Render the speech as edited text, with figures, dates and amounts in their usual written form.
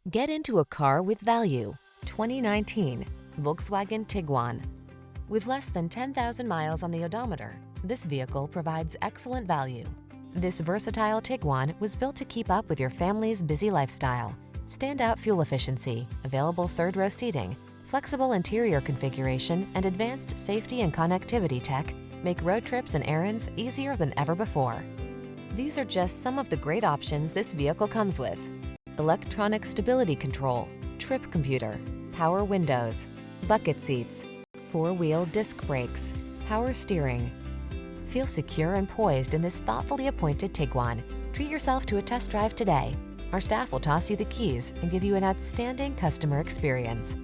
Get into a car with value. 2019 Volkswagen Tiguan. With less than 10,000 miles on the odometer, this vehicle provides excellent value. This versatile Tiguan was built to keep up with your family's busy lifestyle. Standout fuel efficiency, available third-row seating, flexible interior configuration, and advanced safety and connectivity tech make road trips and errands easier than ever before. These are just some of the great options this vehicle comes with: electronic stability control, trip computer, power windows, bucket seats, four-wheel disc brakes, power steering. Feel secure and poised in this thoughtfully appointed Tiguan. Treat yourself to a test drive today. Our staff will toss you the keys and give you an outstanding customer experience.